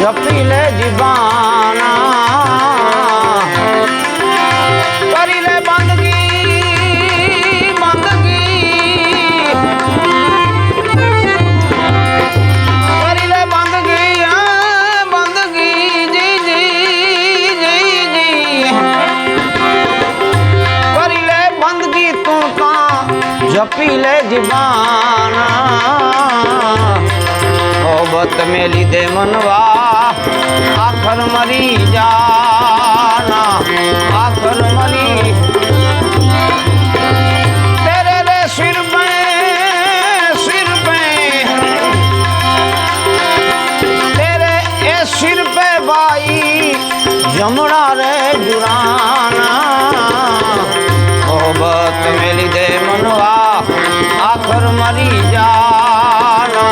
जपी ले जीवाना करी ले बंदगी करी ले बंदगी जी जी जी जी करी ले बंदगी तू का जपी ले जीवाना मोहब्बत में लीधे मनवा आखर मरी जाना आखर मरी तेरे रे सिर पे तेरे ए सिर पे बाई जमुना रे जुराना मोहब्बत में लीधे मनवा आखर मरी जाना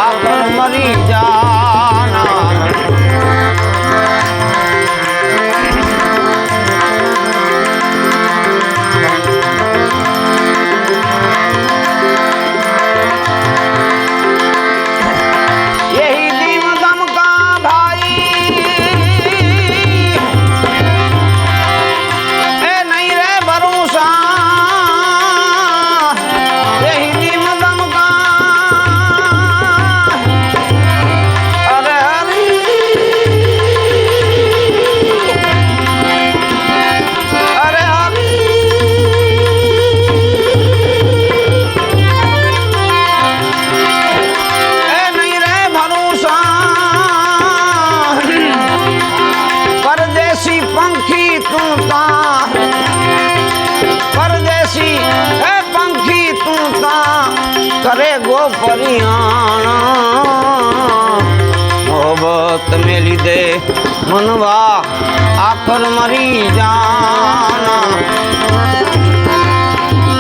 आखर मरी जाना यही दीम दम का भाई ए नहीं रे भरोसा यही दीम दम का अरे हरी अरे हरी ए नहीं रे भरोसा परदेसी पंखी तू ता परदेसी ए पंखी तू ता करे गो परियाना मोहब्बत में लीधे मनवा आखर मरी जाना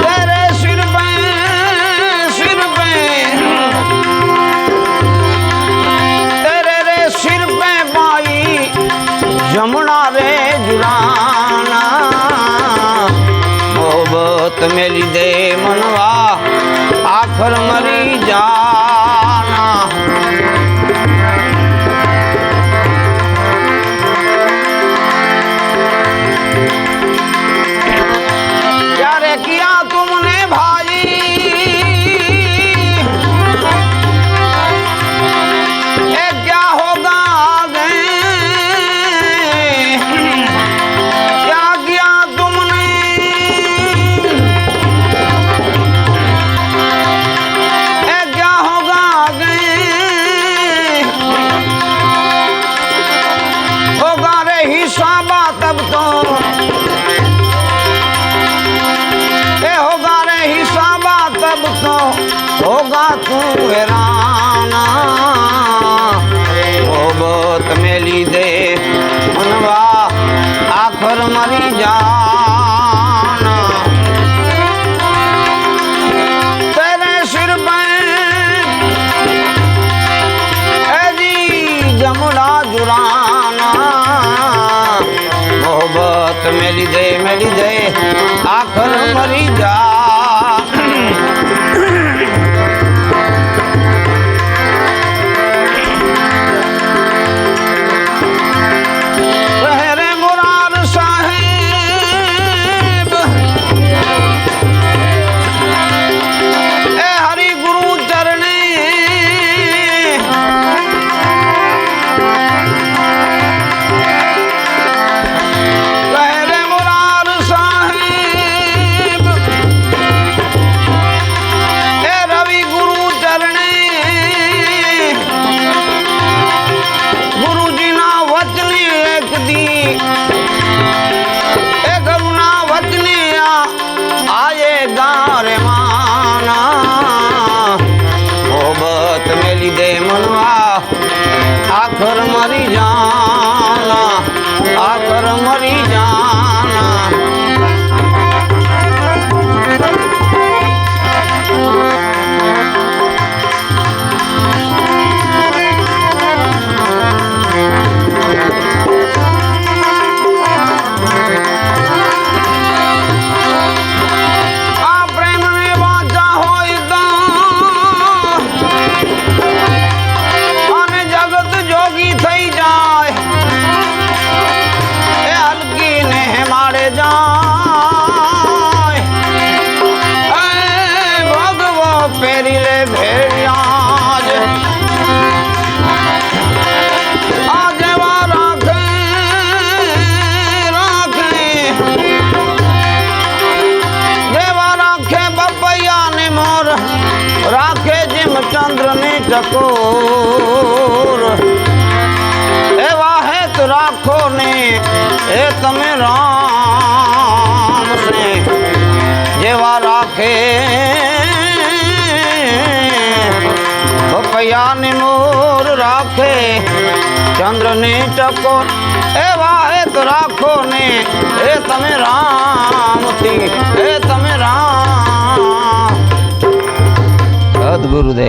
तेरे सिर पे तेरे रे सिर पे बाई जमुना रे जुराना मोहब्बत में लीधे मनवा आखर मरी जाना प्यारे किया तुमने भाई ए क्या होगा आगे क्या किया तुमने ए क्या होगा आगे होगा रे हिसाबा तब तो ए होगा रे हिसाबा तब तो होगा तू हैराना मोहब्बत में लीधे मनवा आखर मरी जाना तेरे सिर पे ए जी जमुना जुराना मोहब्बत में लीधे आखर मरी जा रे मुरार साहेब ए हरि गुरु चरणे रे मुरार साहेब ए रवि गुरु चरणे गुरु जी ना वचने एक दी ए गुरु ना वचने आए गारे माना मोहब्बत में लीधे मनवा आखर मरी जाना आखर मरी जाना થઈ ટકોર એવા હેત રાખો ને એ તમે રામ ને જેવા રાખે પપૈયાની મોર રાખે ચંદ્રની ટકોર એવા હેત રાખો ને એ તમે રામથી એ તમે રામ સદગુરુદેવ